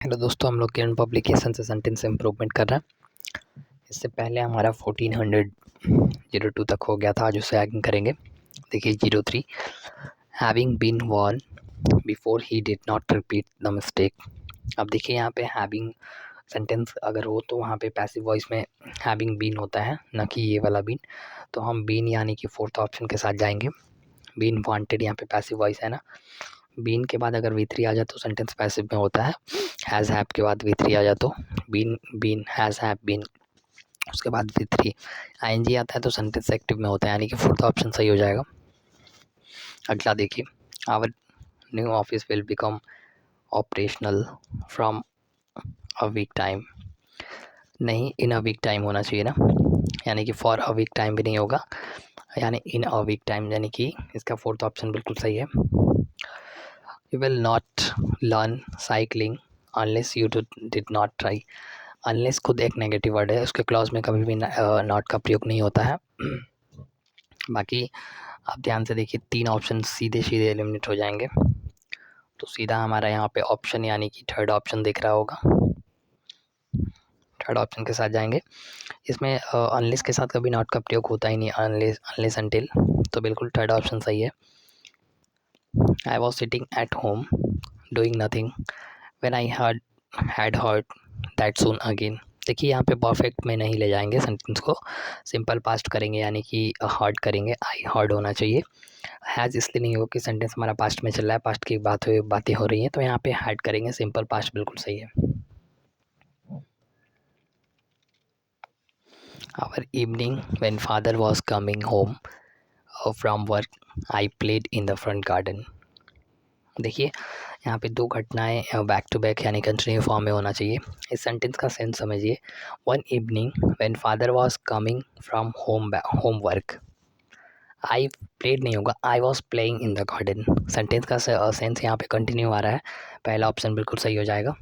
Hello दोस्तों, हम लोग किरण पब्लिकेशन से सेंटेंस इम्प्रूवमेंट कर रहे हैं। इससे पहले हमारा 1402 तक हो गया था, आज उसे आगे करेंगे। देखिए 03 having been warned before he did not repeat the mistake. अब देखिए यहाँ पे हैविंग सेंटेंस अगर हो तो वहाँ पे पैसिव वॉइस में हैविंग बीन होता है, ना कि ये वाला बीन। तो हम बीन यानी कि फोर्थ ऑप्शन के साथ जाएंगे। बीन वांटेड यहाँ पे पैसिव वॉइस है ना। बीन के बाद अगर V3 आ जाए तो सेंटेंस पैसिव में होता है। हैज़ हैव के बाद V3 आ जाए तो बीन हैज़ हैव बीन, उसके बाद V3 ING आता है तो सेंटेंस एक्टिव में होता है, यानी कि फोर्थ ऑप्शन सही हो जाएगा। अगला देखिए, our new office will become operational from a week time. नहीं, इन अ वीक टाइम होना चाहिए ना, यानी कि फॉर अ वीक टाइम भी नहीं होगा, यानी इन अ वीक टाइम, यानी कि इसका फोर्थ ऑप्शन बिल्कुल सही है। You will not learn cycling unless you did not try. Unless खुद एक नेगेटिव वर्ड है, उसके क्लॉज में कभी भी नॉट का प्रयोग नहीं होता है। बाकी आप ध्यान से देखिए, तीन ऑप्शन सीधे सीधे एलिमिनेट हो जाएंगे, तो सीधा हमारा यहाँ पे ऑप्शन यानी कि थर्ड ऑप्शन दिख रहा होगा, थर्ड ऑप्शन के साथ जाएंगे। इसमें अनलेस के साथ कभी नॉट का प्रयोग होता ही नहीं, अनलेस अनटिल, तो बिल्कुल थर्ड ऑप्शन सही है। I was sitting at home doing nothing when I had heard that soon again. देखिए यहाँ पे परफेक्ट में नहीं ले जाएंगे सेंटेंस को, सिंपल पास्ट करेंगे, यानी कि हर्ड करेंगे, आई हर्ड होना चाहिए। हैज़ इसलिए नहीं होगा कि सेंटेंस हमारा पास्ट में चल रहा है, पास्ट की बातें हो रही हैं, तो यहाँ पे हैड करेंगे, सिंपल पास्ट बिल्कुल सही है। Our evening when father was coming home from work I played in the front garden. देखिए यहाँ पे दो घटनाएं बैक टू बैक यानी कंटिन्यू फॉर्म में होना चाहिए। इस सेंटेंस का सेंस समझिए, one evening when father was coming from home work, I played नहीं होगा, I was playing in the garden. Sentence का सेंस यहाँ पे कंटिन्यू आ रहा है, पहला ऑप्शन बिल्कुल सही हो जाएगा।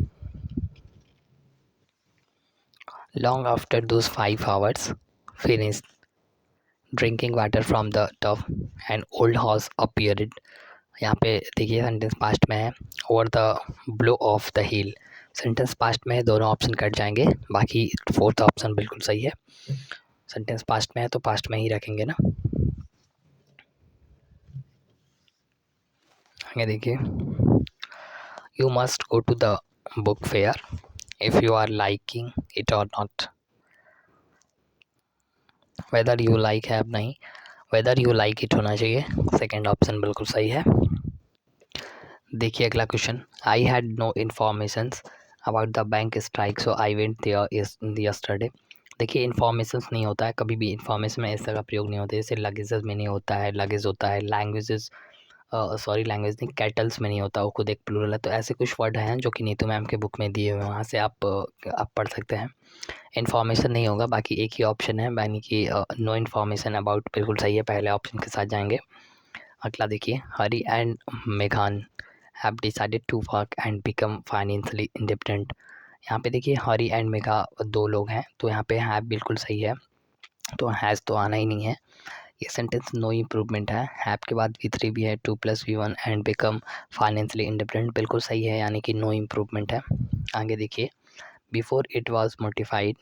Long after those 5 hours finish drinking water from the tub and old horse appeared. यहाँ पे देखिए सेंटेंस पास्ट में है, over the blow of the hill. Sentence past में है, दोनों ऑप्शन कट जाएंगे, बाकी फोर्थ ऑप्शन बिल्कुल सही है। सेंटेंस पास्ट में है तो पास्ट में ही रखेंगे ना। आगे देखिए, you must go to the book fair if you are liking it or not. Whether you like है, अब नहीं, वेदर यू लाइक इट होना चाहिए, सेकेंड ऑप्शन बिल्कुल सही है। देखिए अगला question, I had no information about the bank strike so I went there yesterday. देखिए इन्फॉर्मेशन नहीं होता है कभी भी, इन्फॉर्मेशन में इस तरह का प्रयोग नहीं होता है, जैसे लगेजेस में नहीं होता है, लगेज होता है, लैंग्वेजेस लैंग्वेज नहीं, कैटल्स में नहीं होता, वो खुद एक प्लूरल है। तो ऐसे कुछ वर्ड हैं जो कि नीतू मैम के बुक में दिए हुए हैं, वहाँ से आप पढ़ सकते हैं। इन्फॉर्मेशन नहीं होगा, बाकी एक ही ऑप्शन है, यानी कि नो इन्फॉर्मेशन अबाउट बिल्कुल सही है, पहले ऑप्शन के साथ जाएंगे। अगला देखिए, हरी एंड मेघान have decided to work and become financially independent. यहाँ पे देखिए हरी एंड मेघा दो लोग हैं, तो यहाँ पे हैव बिल्कुल सही है, तो हैज़ तो आना ही नहीं है। ये सेंटेंस नो इम्प्रूवमेंट है, हैव के बाद V3 भी है, 2+V1 and become financially independent बिल्कुल सही है, यानी कि नो इम्प्रूवमेंट है। आगे देखिए, before it was modified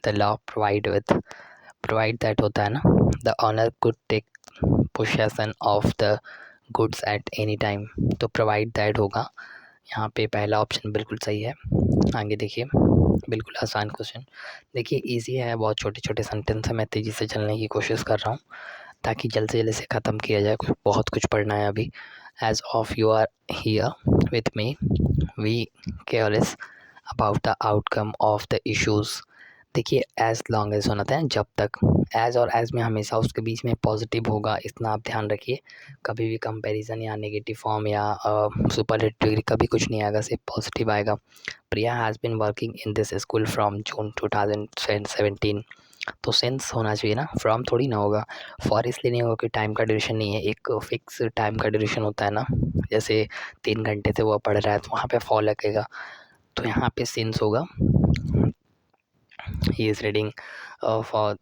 the law provide that होता है ना, the owner could take possession of the goods at any time, तो प्रोवाइड दैट होगा, यहाँ पे पहला ऑप्शन बिल्कुल सही है। आगे देखिए, बिल्कुल आसान क्वेश्चन, देखिए इजी है, बहुत छोटे छोटे सेंटेंस है, मैं तेज़ी से चलने की कोशिश कर रहा हूँ ताकि जल्द से जल्द से ख़त्म किया जाए, बहुत कुछ पढ़ना है अभी। As of you are here with me we careless about the outcome of the issues. देखिए एज लॉन्ग एज होना था, जब तक, एज और एज में हमेशा उसके बीच में पॉजिटिव होगा, इतना आप ध्यान रखिए। कभी भी कंपैरिजन या नेगेटिव फॉर्म या सुपरलेटिव डिग्री कभी कुछ नहीं आएगा, सिर्फ पॉजिटिव आएगा। Priya has been working in this school from June 2017, तो सेंस होना चाहिए ना, फ्रॉम थोड़ी ना होगा। फॉर इसलिए नहीं होगा कि टाइम का ड्यूरेशन नहीं है, एक फिक्स टाइम का ड्यूरेशन होता है ना, जैसे 3 घंटे से वो पढ़ रहा है तो वहाँ पे फॉर लगेगा, तो यहाँ पे सेंस होगा, he is reading for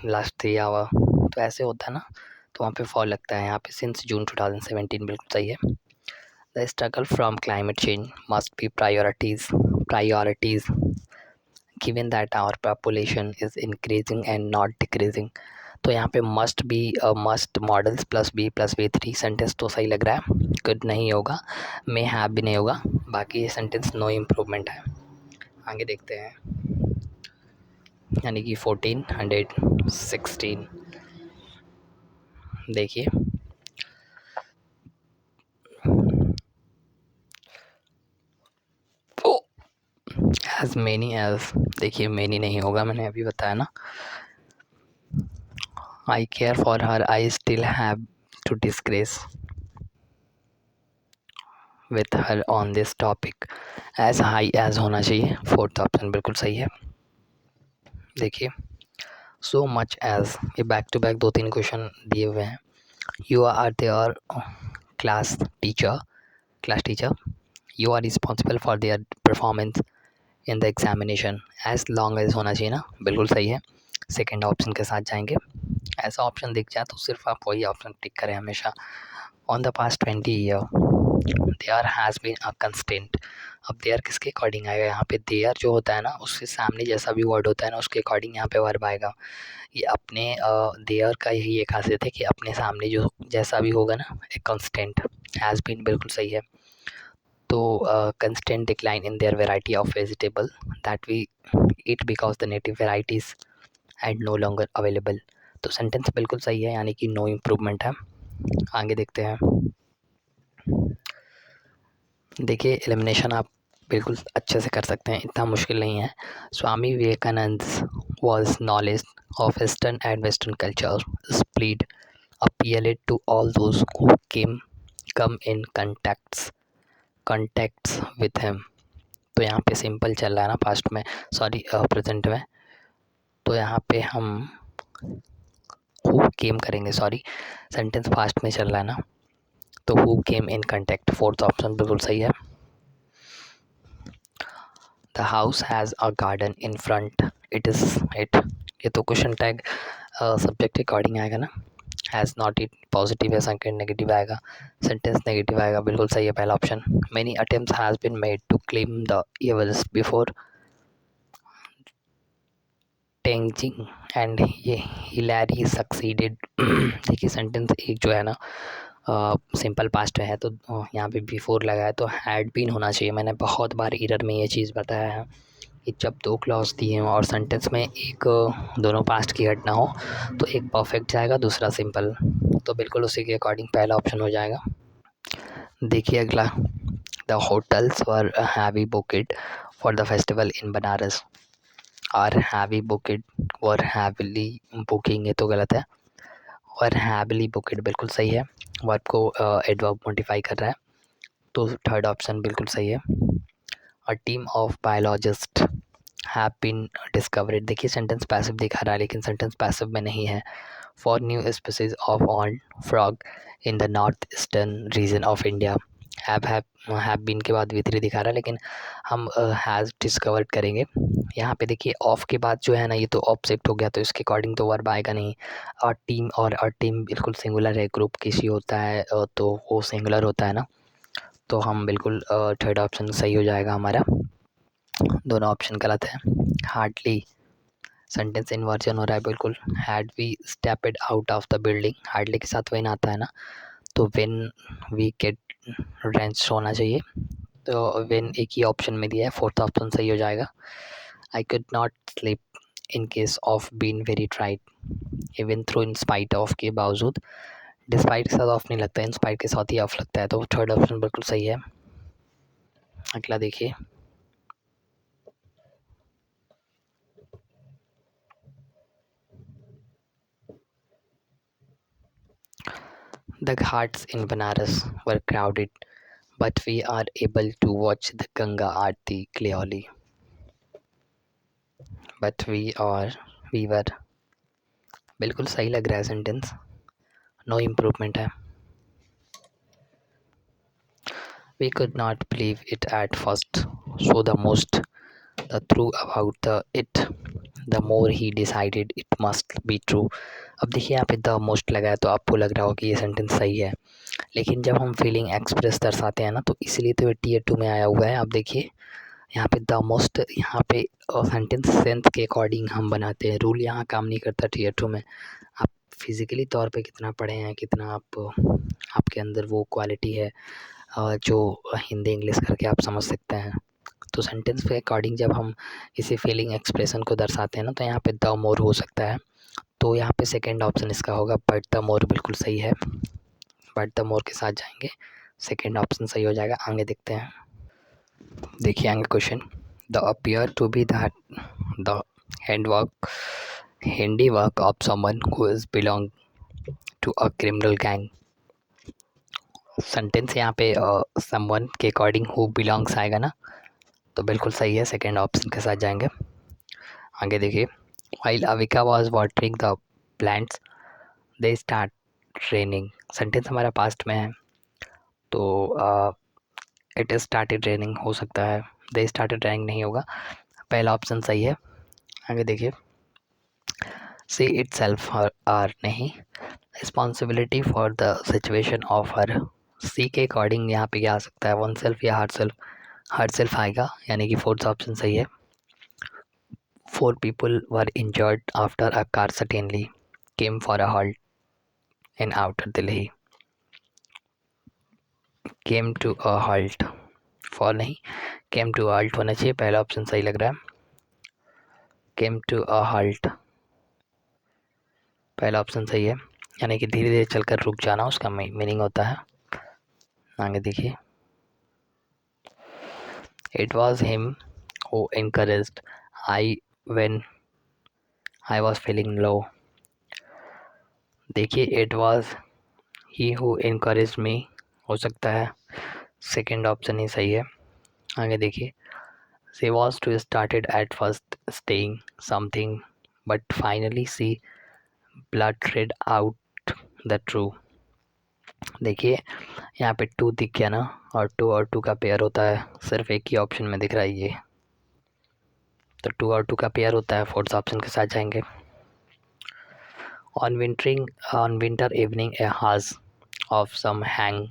last 3 hour, तो ऐसे होता है ना, तो वहाँ पे फॉर लगता है, यहाँ पे सिंस जून 2017 बिल्कुल सही है। The struggle from climate change must be priorities given that our population is increasing and not decreasing. तो यहाँ पे must be must models +B+B3 sentence तो सही लग रहा है, कुड नहीं होगा, मे हैव भी नहीं होगा, बाकी ये सेंटेंस नो इम्प्रूवमेंट है। आगे देखते हैं, यानी कि 1416 देखिए, एज मैनी एज, देखिए मैनी नहीं होगा, मैंने अभी बताया ना। I care for her, I still have to disgrace with her on this topic, as high as होना चाहिए, फोर्थ ऑप्शन बिल्कुल सही है। देखिए, सो मच एज, ये बैक टू बैक 2-3 क्वेश्चन दिए हुए हैं। You are their class teacher, you are responsible for their performance in the examination, as long as होना चाहिए ना, बिल्कुल सही है, सेकेंड ऑप्शन के साथ जाएंगे। ऐसा ऑप्शन दिख जाए तो सिर्फ आप वही ऑप्शन टिक करें हमेशा। On the past 20 year there has been a constant, अब देयर किसके अकॉर्डिंग आएगा, यहाँ पे देयर जो होता है ना उससे सामने जैसा भी वर्ड होता है ना उसके अकॉर्डिंग यहाँ पे वर्ब आएगा। ये अपने देयर का यही एक खासियत है कि अपने सामने जो जैसा भी होगा ना एक कंस्टेंट, हैज़ बीन बिल्कुल सही है। तो constant decline in their variety of vegetable that we eat because the native varieties and no longer available. तो सेंटेंस बिल्कुल सही है, यानी कि नो इम्प्रूवमेंट है। आगे देखते हैं, देखिए एलिमिनेशन आप बिल्कुल अच्छे से कर सकते हैं, इतना मुश्किल नहीं है। Swami Vivekananda was knowledge of eastern and western culture स्प्लीड appealed to all those who come in contacts with him। तो यहाँ पे सिंपल चल रहा है ना, पास्ट में, सॉरी प्रेजेंट में, तो यहाँ पे हम who came करेंगे, सॉरी सेंटेंस फास्ट में चल रहा है ना, तो who came in contact, fourth option बिल्कुल सही है। The house has a garden in front, it is it, ये तो क्वेश्चन टैग सब्जेक्ट के अकॉर्डिंग आएगा ना, हैज़ नॉट इट पॉजिटिव है, सेकंड नेगेटिव आएगा, सेंटेंस नेगेटिव आएगा, बिल्कुल सही है पहला option. Many attempts has been made to claim the Everest before Tenzing and ये हिलैरी सक्सीडेड। देखिए सेंटेंस एक जो है ना सिंपल पास्ट में है, तो यहाँ पे बिफोर लगा है, तो हैड बीन होना चाहिए। मैंने बहुत बार एरर में ये चीज़ बताया है कि जब दो क्लॉज दिए हों और सेंटेंस में एक दोनों पास्ट की घटना हो तो एक परफेक्ट जाएगा, दूसरा सिंपल, तो बिल्कुल उसी के अकॉर्डिंग पहला ऑप्शन हो जाएगा। देखिए अगला, the hotels were heavy book id for the festival in Banaras, और हैवी बुकिड वर हैवीली बुकिंग, ये तो गलत है, और हैवीली बुकिड बिल्कुल सही है, वर्ब को एडवर्ब मॉडिफाई कर रहा है, तो थर्ड ऑप्शन बिल्कुल सही है। A team of biologist have been discovered, देखिए सेंटेंस पैसिव दिखा रहा है लेकिन सेंटेंस पैसिव में नहीं है। For new species of all frog in the north eastern region of India, have been के बाद V3 दिखा रहा है, लेकिन हम हैज़ डिस्कवर्ड करेंगे। यहाँ पे देखिए ऑफ के बाद जो है ना, ये तो ऑब्जेक्ट हो गया, तो इसके अकॉर्डिंग तो वर्ब आएगा नहीं। और टीम, और टीम बिल्कुल सिंगुलर है, ग्रुप किसी होता है तो वो सिंगुलर होता है ना, तो हम बिल्कुल थर्ड ऑप्शन सही हो जाएगा हमारा, दोनों ऑप्शन गलत है। हार्डली सेंटेंस इन्वर्जन हो रहा है बिल्कुल, had we stepped out of the building, hardly के साथ वेन आता है ना, तो वेन वी गेट रेंच होना चाहिए, तो वेन एक ही ऑप्शन में दिया है, फोर्थ ऑप्शन सही हो जाएगा। I could not sleep in case of been very tried, even through in spite of के बावजूद, डिस्पाइट के साथ ऑफ नहीं लगता है, इन स्पाइट के साथ ही ऑफ लगता है, तो थर्ड ऑप्शन बिल्कुल सही है। अगला देखिए, the Ghats in Banaras were crowded but we are able to watch the Ganga Aarti clearly, but we were, बिल्कुल सही लग रहा है सेंटेंस, नो इम्प्रूवमेंट है। We could not believe it at first, so the most the true about the it, the more he decided it must be true. अब देखिए यहाँ पे द मोस्ट लगा है तो आपको लग रहा हो कि ये सेंटेंस सही है, लेकिन जब हम फीलिंग एक्सप्रेस दर्शाते हैं ना तो इसलिए तो ये टीयर 2 में आया हुआ है। आप देखिए यहाँ पे द मोस्ट, यहाँ पे सेंटेंस सेंस के अकॉर्डिंग हम बनाते हैं, रूल यहाँ काम नहीं करता टीयर 2 में। आप फिजिकली तौर पे कितना पढ़े हैं, कितना आपके अंदर वो क्वालिटी है जो हिंदी इंग्लिश करके आप समझ सकते हैं। तो सेंटेंस के अकॉर्डिंग जब हम किसी फीलिंग एक्सप्रेशन को दर्शाते हैं ना तो यहाँ पे द मोर हो सकता है। तो यहाँ पे सेकंड ऑप्शन इसका होगा, बट द मोर बिल्कुल सही है। बट द मोर के साथ जाएंगे, सेकंड ऑप्शन सही हो जाएगा। आगे देखते हैं, देखिए आगे question, the appear to be the handiwork of someone who is belong to a criminal gang. Sentence यहाँ पे समवन के अकॉर्डिंग हु बिलोंग्स आएगा ना, तो बिल्कुल सही है, सेकंड ऑप्शन के साथ जाएंगे। आगे देखिए, while Avika was watering the plants they start raining। Sentence हमारा पास्ट में है तो इट स्टार्टेड रेनिंग हो सकता है, दे स्टार्टेड रेनिंग नहीं होगा, पहला ऑप्शन सही है। आगे देखिए, सी इट सेल्फ आर नहीं, responsibility for the situation of her. C के अकॉर्डिंग यहाँ पे क्या आ सकता है, वन सेल्फ या हर सेल्फ, हर सेल्फ आएगा, यानी कि फोर्थ ऑप्शन सही है। 4 people were injured after a car suddenly came for a halt in outer Delhi। Came to a halt, for नहीं, came to a halt होना चाहिए, पहला ऑप्शन सही लग रहा है। came to a halt पहला ऑप्शन सही है, यानी कि धीरे धीरे चलकर रुक जाना उसका मीनिंग होता है। आगे देखिए, it was him who encouraged I when I was feeling low। देखिए, it was he who encouraged me हो सकता है, सेकंड ऑप्शन ही सही है। आगे देखिए, she was to started at first saying something but finally she blurted out the truth। देखिए यहाँ पे 2 दिख गया ना, और 2 का पेयर होता है, सिर्फ एक ही ऑप्शन में दिख रहा है ये, तो 2 और 2 का पेयर होता है, फोर्थ ऑप्शन के साथ जाएंगे। on winter evening a house of some hang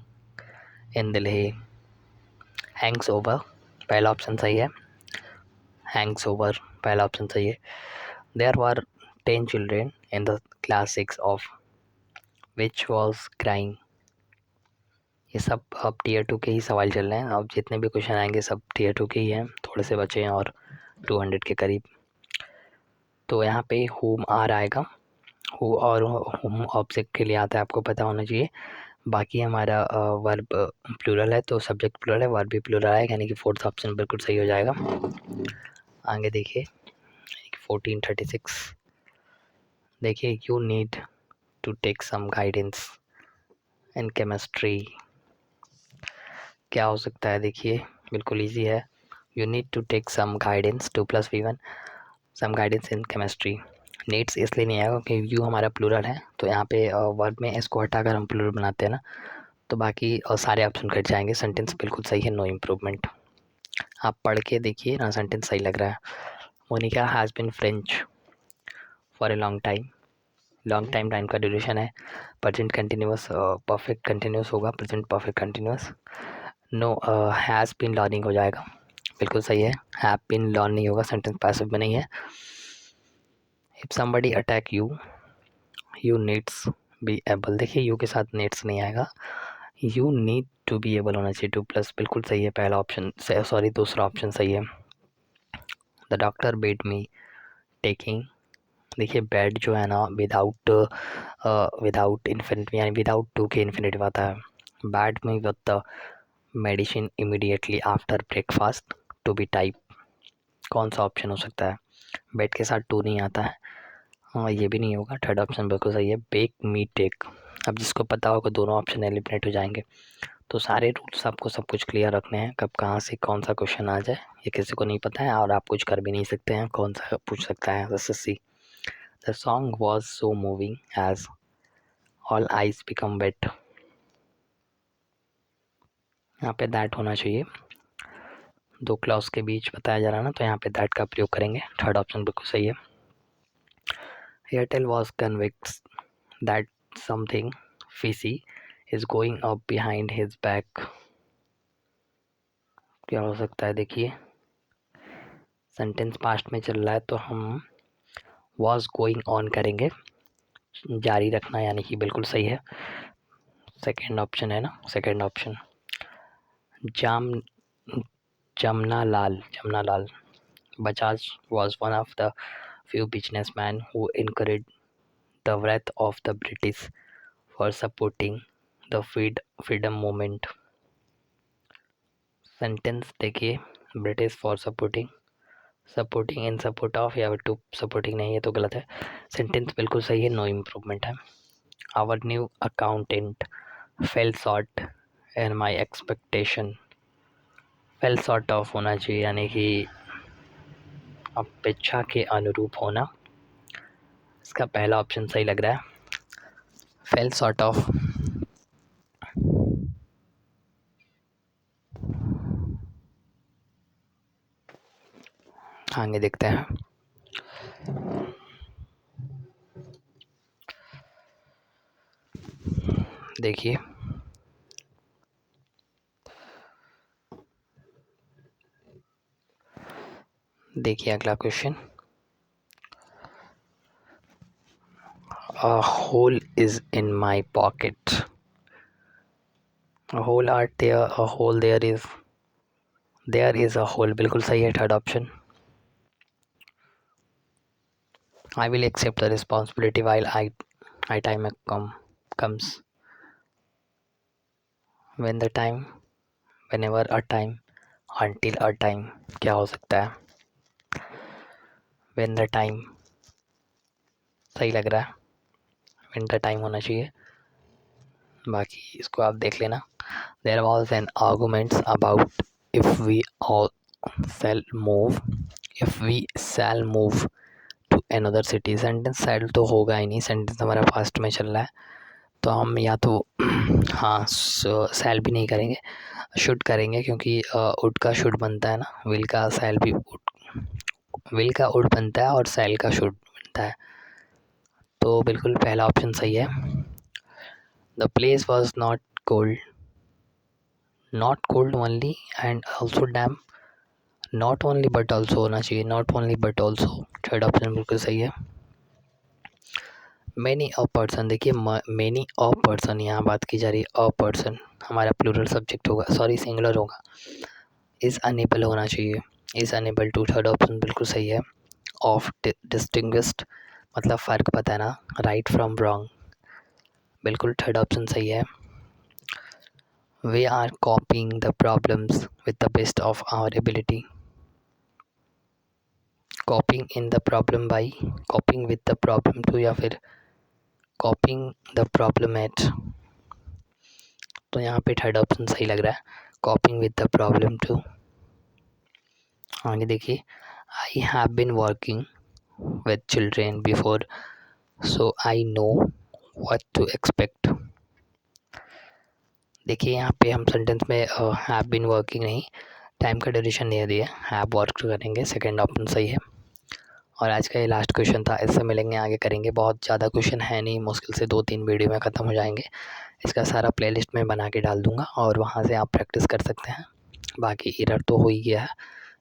in Delhi hangs over, पहला ऑप्शन सही है, hangs over पहला ऑप्शन सही है। There were 10 children in the class 6 of which was crying। ये सब अब टीयर 2 के ही सवाल चल रहे हैं, अब जितने भी क्वेश्चन आएंगे सब टीयर 2 के ही हैं, थोड़े से बचे हैं और 200 के करीब। तो यहाँ पे whom आर आएगा, हु और whom ऑब्जेक्ट के लिए आता है, आपको पता होना चाहिए। बाकी हमारा वर्ब प्लूरल है तो सब्जेक्ट प्लूरल है, वर्ब भी प्लूरल है, यानी कि फोर्थ ऑप्शन बिल्कुल सही हो जाएगा। आगे देखिए 1436, देखिए you need to take some guidance in chemistry, क्या हो सकता है, देखिए बिल्कुल इजी है, you need to take some guidance 2 + V1 some guidance in chemistry. Needs इसलिए नहीं आएगा क्योंकि यू हमारा प्लूरल है, तो यहाँ पे वर्ब में इसको हटाकर हम प्लूरल बनाते हैं ना, तो बाकी सारे ऑप्शन कट जाएंगे। सेंटेंस बिल्कुल सही है, नो इम्प्रूवमेंट। आप पढ़ के देखिए ना, सेंटेंस सही लग रहा है। Monica has been French for a long time, long time time का ड्यूरेशन है, प्रेजेंट कंटिन्यूस, परफेक्ट कंटिन्यूस होगा, present perfect continuous. No, has been learning हो जाएगा, बिल्कुल सही है, हैव बिन लर्न नहीं होगा, सेंटेंस पैसिव में नहीं है। If somebody attack you, you needs be able, देखिए यू के साथ नीड्स नहीं आएगा, you need to be able होना चाहिए, 2+ बिल्कुल सही है, पहला ऑप्शन सॉरी दूसरा ऑप्शन सही है। The doctor bed me taking, देखिए बेड जो है ना विदाउट इन्फिनिटिव, यानी विदाउट 2 के इन्फिनिटिव आता है। Bade me with the medicine immediately after breakfast to be type, कौन सा ऑप्शन हो सकता है, बेड के साथ 2 नहीं आता है, हाँ ये भी नहीं होगा, थर्ड ऑप्शन बिल्कुल सही है, बेक मी टेक। अब जिसको पता होगा दोनों ऑप्शन एलिमिनेट हो जाएंगे। तो सारे रूल्स आपको सब कुछ क्लियर रखने हैं, कब कहाँ से कौन सा क्वेश्चन आ जाए ये किसी को नहीं पता है, और आप कुछ कर भी नहीं सकते हैं, कौन सा पूछ सकता है। SSC, the song was so moving as all eyes become wet, यहाँ पे दैट होना चाहिए, 2 क्लॉज के बीच बताया जा रहा है ना, तो यहाँ पे दैट का प्रयोग करेंगे, थर्ड ऑप्शन बिल्कुल सही है। Airtel was convinced that something fishy is going up behind his back. क्या हो सकता है देखिए, सेंटेंस पास्ट में चल रहा है तो हम was going on करेंगे, जारी रखना, यानी कि बिल्कुल सही है। सेकेंड ऑप्शन है ना, second option. Jamna Lal Bajaj was one of the few businessmen who encouraged the wrath of the British for supporting the freedom movement. Sentence देखिए, British for supporting in support of, या टू सपोर्टिंग नहीं है तो गलत है। Sentence बिल्कुल सही है, नो इम्प्रूवमेंट है। Our new accountant fell short in my expectation. Fell short of होना चाहिए, यानी कि अपेक्षा के अनुरूप होना। इसका पहला ऑप्शन सही लग रहा है, फेल शॉर्ट ऑफ। आगे देखते हैं। देखिए, अगला question. A hole is in my pocket. A hole are there, a hole there is a hole, बिल्कुल सही है, third option. I will accept the responsibility while I time comes. When the time, whenever a time, until a time, क्या हो सकता है? When the time सही लग रहा है, when the time होना चाहिए, बाकी इसको आप देख लेना। There was an argument about if we all shall move to another city। Sentence सेल तो होगा ही नहीं, सेंटेंस हमारा फास्ट में चल रहा है, तो हम या तो हाँ सेल भी नहीं करेंगे, शुड करेंगे, क्योंकि उड का शुड बनता है ना, विल का सेल भी विल का उड बनता है और सेल का शुड बनता है, तो बिल्कुल पहला ऑप्शन सही है। The place was not cold only and also damp, not only but also होना चाहिए, not only but also, third option बिल्कुल सही है। मैनी अ पर्सन, देखिए मैनी अ पर्सन यहाँ बात की जा रही है, अ पर्सन हमारा प्लूरल सब्जेक्ट होगा, सॉरी सिंगुलर होगा, इज़ अनेबल होना चाहिए, is unable to, third option बिल्कुल सही है। ऑफ डिस्टिंग्विश्ड मतलब फ़र्क बताना, राइट फ्रॉम रॉन्ग, बिल्कुल थर्ड ऑप्शन सही है। We are coping the problems with the best of our ability. Coping in the problem by, coping with the problem to, या फिर कॉपिंग द प्रॉब्लम एट, तो यहाँ पे थर्ड ऑप्शन सही लग रहा है, coping with the problem to. आगे देखिए, I have been working with children before so I know what to expect. देखिए यहाँ पे हम सेंटेंस में हैव बिन वर्किंग नहीं, टाइम का ड्यूरेशन नहीं दिया, हैव वर्क करेंगे, सेकंड ऑप्शन सही है। और आज का ये लास्ट क्वेश्चन था, इससे मिलेंगे आगे करेंगे, बहुत ज़्यादा क्वेश्चन है नहीं, मुश्किल से 2-3 वीडियो में ख़त्म हो जाएंगे। इसका सारा प्लेलिस्ट में बना के डाल दूँगा और वहाँ से आप प्रैक्टिस कर सकते हैं। बाकी एरर तो हो ही गया है,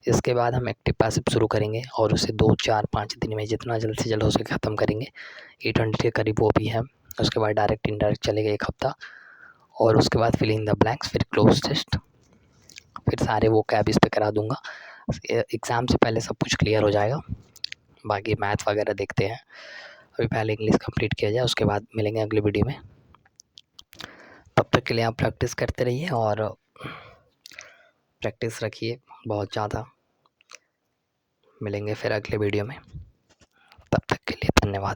इसके बाद हम एक्टिव पैसिव शुरू करेंगे और उसे 2-4-5 दिन में जितना जल्द से जल्द हो सके ख़त्म करेंगे। 800 के करीब वो भी है, उसके बाद डायरेक्ट इनडायरेक्ट चलेगा 1 हफ़्ता, और उसके बाद फिल इन द ब्लैंक्स, फिर क्लोज टेस्ट, फिर सारे वो कैब इस पे करा दूँगा। एग्ज़ाम से पहले सब कुछ क्लियर हो जाएगा। बाकी मैथ वगैरह देखते हैं, अभी पहले इंग्लिश कंप्लीट किया जाए, उसके बाद मिलेंगे अगले वीडियो में। तब तक के लिए आप प्रैक्टिस करते रहिए और प्रैक्टिस रखिए बहुत ज़्यादा। मिलेंगे फिर अगले वीडियो में, तब तक के लिए धन्यवाद।